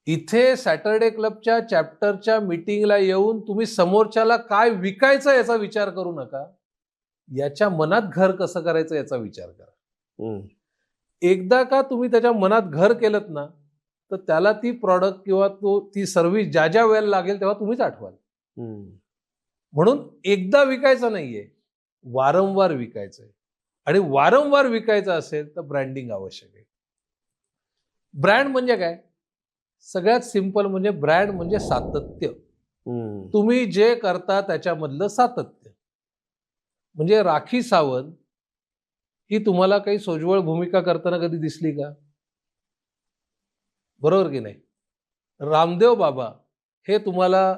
इथे सॅटर्डे क्लबच्या चॅप्टरच्या मीटिंगला येऊन तुम्ही समोरच्याला काय विकायचं याचा विचार करू नका, याच्या मनात घर कसं करायचं याचा विचार करा. एकदा का तुम्ही त्याच्या मनात घर केलं ना, तर त्याला ती प्रॉडक्ट किंवा ती सर्व्हिस ज्या ज्या वेळेला लागेल तेव्हा तुम्हीच आठवाल. म्हणून एकदा विकायचं नाहीये, वारंवार विकायचंय. आणि वारंवार विकायचं असेल तर ब्रँडिंग आवश्यक आहे. ब्रँड म्हणजे काय? सगळ्यात सिंपल म्हणजे ब्रँड म्हणजे सातत्य. तुम्ही जे करता त्याच्यामधलं सातत्य. म्हणजे राखी सावंत ही तुम्हाला काही सोज्वळ भूमिका करताना कधी दिसली का? बरोबर की नाही? रामदेव बाबा हे तुम्हाला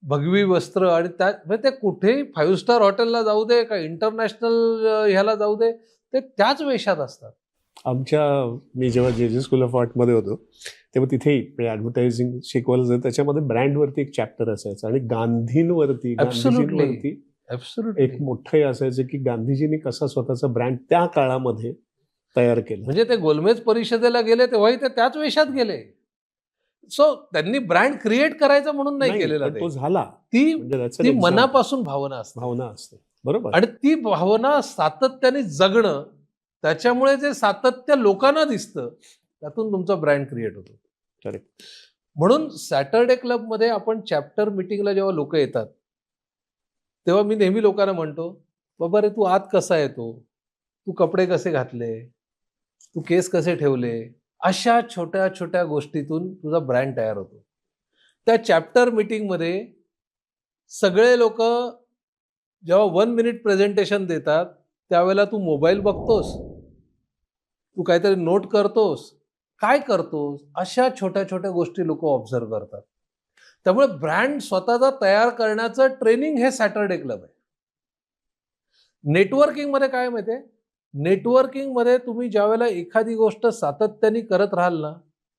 भगवी वस्त्र आणि म्हणजे ते कुठेही 5 स्टार हॉटेलला जाऊ दे का इंटरनॅशनल ह्याला जाऊ दे, ते त्याच वेशात असतात. मी जेव्हा जे स्कूल ऑफ आर्टमध्ये होतो तेव्हा तिथेही ऍडव्हर्टायझिंग शिकवलं जातं. त्याच्यामध्ये ब्रँडवरती एक चॅप्टर असायचं आणि गांधींवरती एक मोठं असायचं की गांधीजींनी कसा स्वतःचा ब्रँड त्या काळामध्ये तयार केला. म्हणजे ते गोलमेज परिषदेला गेले तेव्हाही ते त्याच वेशात गेले. सो त्यांनी ब्रँड क्रिएट करायचं म्हणून नाही केलेला, तो झाला. ती मनापासून भावना असते. बरोबर. आणि ती भावना सातत्याने जगणं, त्याच्यामुळे जे सातत्य लोकांना दिसतं त्यातून तुमचा ब्रँड क्रिएट होतो. करेक्ट. म्हणून सॅटर्डे क्लबमध्ये आपण चॅप्टर मीटिंगला जेव्हा लोक येतात तेव्हा मी नेहमी लोकांना म्हणतो, बाबा रे तू आत कसा येतो, तू कपडे कसे घातले, तू केस कसे ठेवले, अशा छोट्या छोट्या गोष्टीतून तुझा ब्रँड तयार होतो. त्या चॅप्टर मीटिंगमध्ये सगळे लोक जेव्हा 1 मिनिट प्रेझेंटेशन देतात त्यावेळेला तू मोबाईल बघतोस, तू काहीतरी नोट करतोस, काय करतोस, अशा छोट्या छोट्या गोष्टी लोक ऑब्झर्व करतात. त्यामुळे ब्रँड स्वतःचा तयार करण्याचं ट्रेनिंग हे सॅटर्डे क्लब आहे. नेटवर्किंग मध्ये काय माहितीये, नेटवर्किंग मध्ये तुम्ही ज्यावेळेला एखादी गोष्ट सातत्याने करत राहाल ना,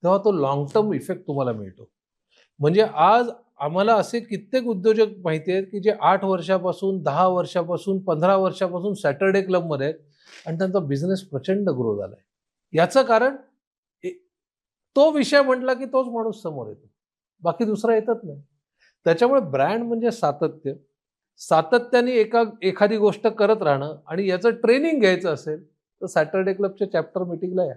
तेव्हा तो लॉंग टर्म इफेक्ट तुम्हाला मिळतो. म्हणजे आज आम्हाला असे कित्येक उद्योजक माहिती आहेत की जे 8 वर्षापासून 10 वर्षापासून 15 वर्षापासून सॅटर्डे क्लबमध्ये आहेत आणि त्यांचा बिझनेस प्रचंड ग्रो झालाय. याचं कारण तो विषय म्हटला की तोच माणूस समोर येतो, बाकी दुसरा येतच नाही. त्याच्यामुळे ब्रँड म्हणजे सातत्य. सातत्याने एखादी गोष्ट करत राहणं आणि याचं ट्रेनिंग घ्यायचं असेल तर सॅटर्डे क्लबच्या चॅप्टर मीटिंगला या.